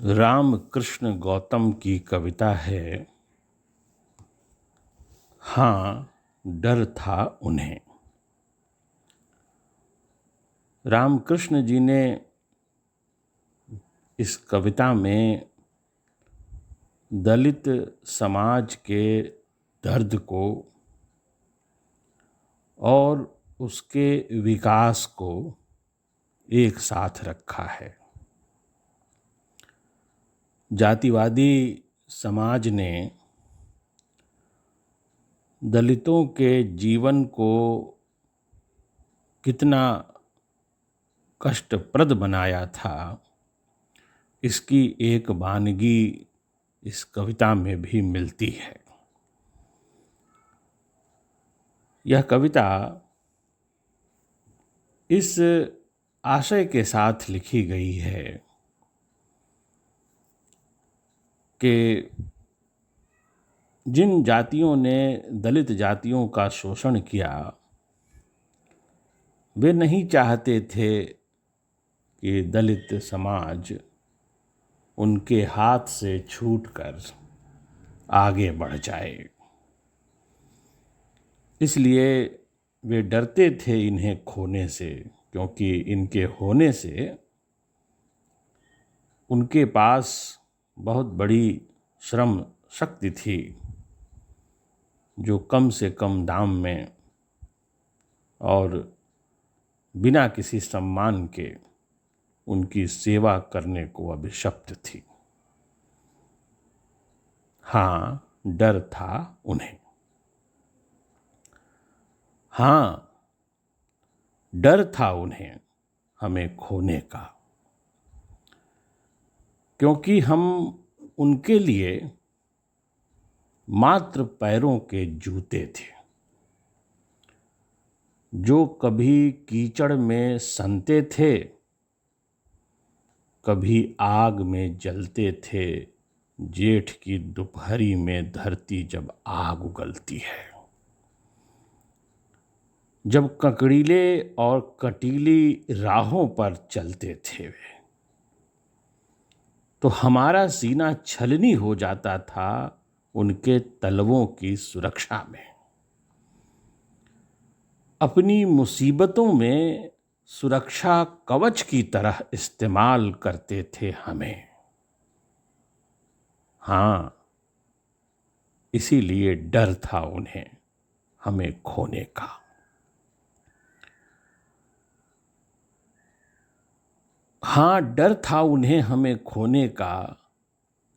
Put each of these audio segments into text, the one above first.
रामकृष्ण गौतम की कविता है। हाँ, डर था उन्हें। रामकृष्ण जी ने इस कविता में दलित समाज के दर्द को और उसके विकास को एक साथ रखा है। जातिवादी समाज ने दलितों के जीवन को कितना कष्टप्रद बनाया था, इसकी एक वानगी इस कविता में भी मिलती है। यह कविता इस आशय के साथ लिखी गई है कि जिन जातियों ने दलित जातियों का शोषण किया, वे नहीं चाहते थे कि दलित समाज उनके हाथ से छूटकर आगे बढ़ जाए। इसलिए वे डरते थे इन्हें खोने से, क्योंकि इनके होने से उनके पास बहुत बड़ी श्रम शक्ति थी जो कम से कम दाम में और बिना किसी सम्मान के उनकी सेवा करने को अभिशप्त थी। हाँ, डर था उन्हें। हाँ, डर था उन्हें हमें खोने का, क्योंकि हम उनके लिए मात्र पैरों के जूते थे, जो कभी कीचड़ में सनते थे, कभी आग में जलते थे। जेठ की दोपहरी में धरती जब आग उगलती है, जब ककड़ीले और कटीली राहों पर चलते थे वे, तो हमारा सीना छलनी हो जाता था उनके तलवों की सुरक्षा में। अपनी मुसीबतों में सुरक्षा कवच की तरह इस्तेमाल करते थे हमें। हाँ, इसीलिए डर था उन्हें हमें खोने का। हाँ, डर था उन्हें हमें खोने का,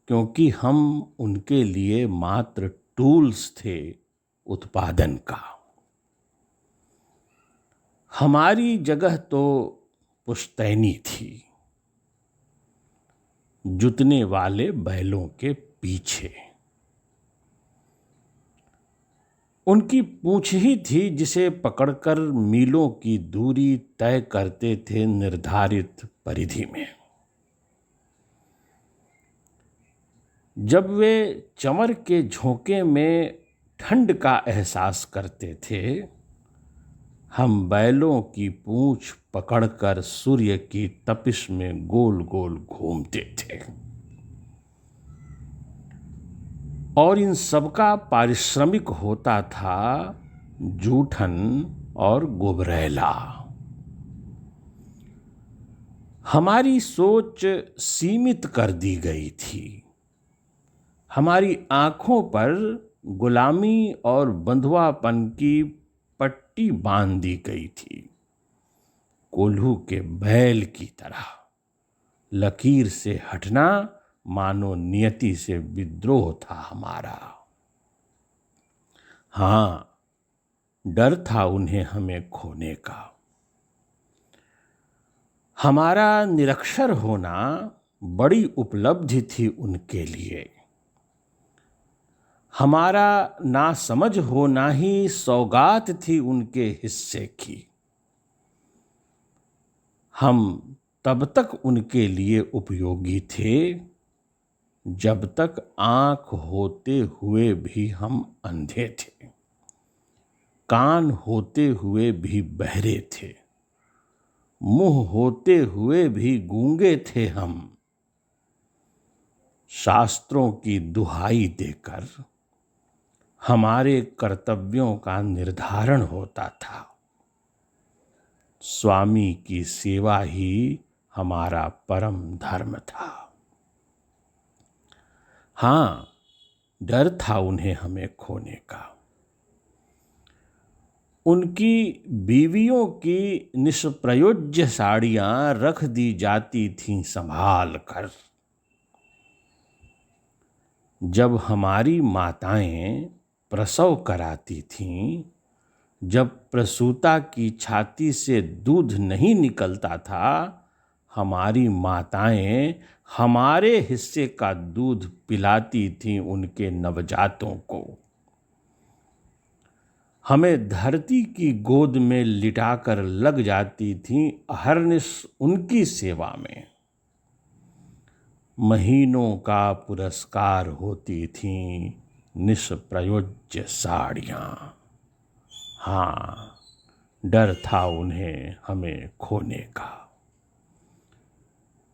क्योंकि हम उनके लिए मात्र टूल्स थे उत्पादन का। हमारी जगह तो पुश्तैनी थी, जुतने वाले बैलों के पीछे। उनकी पूंछ ही थी जिसे पकड़कर मीलों की दूरी तय करते थे निर्धारित परिधि में। जब वे चंवर के झोंके में ठंड का एहसास करते थे, हम बैलों की पूंछ पकड़कर सूर्य की तपिश में गोल गोल घूमते थे। और इन सबका पारिश्रमिक होता था जूठन और गुबरैला। हमारी सोच सीमित कर दी गई थी। हमारी आंखों पर गुलामी और बंधुआपन की पट्टी बांध दी गई थी। कोल्हू के बैल की तरह लकीर से हटना मानो नियति से विद्रोह था हमारा। हाँ, डर था उन्हें हमें खोने का। हमारा निरक्षर होना बड़ी उपलब्धि थी उनके लिए। हमारा नासमझ होना ही सौगात थी उनके हिस्से की। हम तब तक उनके लिए उपयोगी थे जब तक आंख होते हुए भी हम अंधे थे, कान होते हुए भी बहरे थे, मुंह होते हुए भी गूंगे थे हम। शास्त्रों की दुहाई देकर हमारे कर्तव्यों का निर्धारण होता था। स्वामी की सेवा ही हमारा परम धर्म था। हाँ, डर था उन्हें हमें खोने का। उनकी बीवियों की निष्प्रयोज्य साड़ियां रख दी जाती थीं संभाल कर। जब हमारी माताएं प्रसव कराती थीं, जब प्रसूता की छाती से दूध नहीं निकलता था, हमारी माताएं हमारे हिस्से का दूध पिलाती थीं उनके नवजातों को। हमें धरती की गोद में लिटाकर लग जाती थीं अहर्निश उनकी सेवा में। महीनों का पुरस्कार होती थीं निष्प्रयोज्य साड़ियां। हाँ, डर था उन्हें हमें खोने का।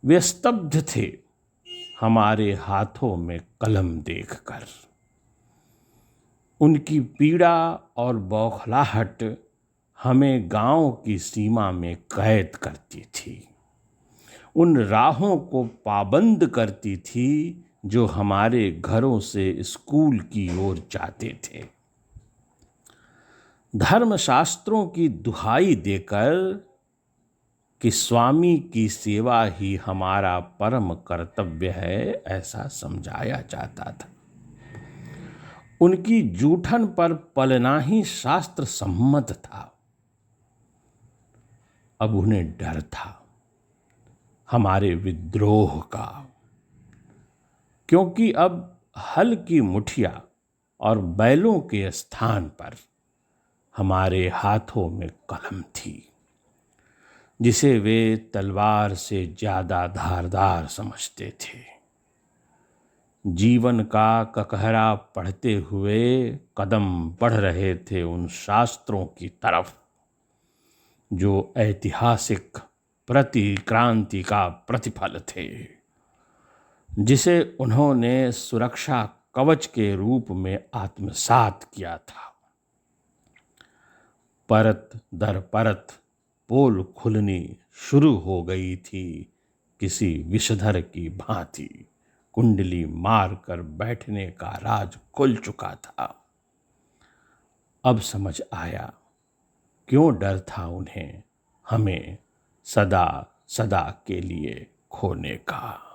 वे स्तब्ध थे हमारे हाथों में कलम देखकर। उनकी पीड़ा और बौखलाहट हमें गांव की सीमा में कैद करती थी, उन राहों को पाबंद करती थी जो हमारे घरों से स्कूल की ओर जाते थे। धर्मशास्त्रों की दुहाई देकर कि स्वामी की सेवा ही हमारा परम कर्तव्य है, ऐसा समझाया जाता था। उनकी जूठन पर पलना ही शास्त्र सम्मत था। अब उन्हें डर था हमारे विद्रोह का, क्योंकि अब हल की मुठिया और बैलों के स्थान पर हमारे हाथों में कलम थी, जिसे वे तलवार से ज्यादा धारदार समझते थे। जीवन का ककहरा पढ़ते हुए कदम बढ़ रहे थे उन शास्त्रों की तरफ जो ऐतिहासिक प्रतिक्रांति का प्रतिफल थे, जिसे उन्होंने सुरक्षा कवच के रूप में आत्मसात किया था। परत दर परत पोल खुलनी शुरू हो गई थी किसी विषधर की भांति। कुंडली मारकर बैठने का राज खुल चुका था। अब समझ आया क्यों डर था उन्हें हमें सदा सदा के लिए खोने का।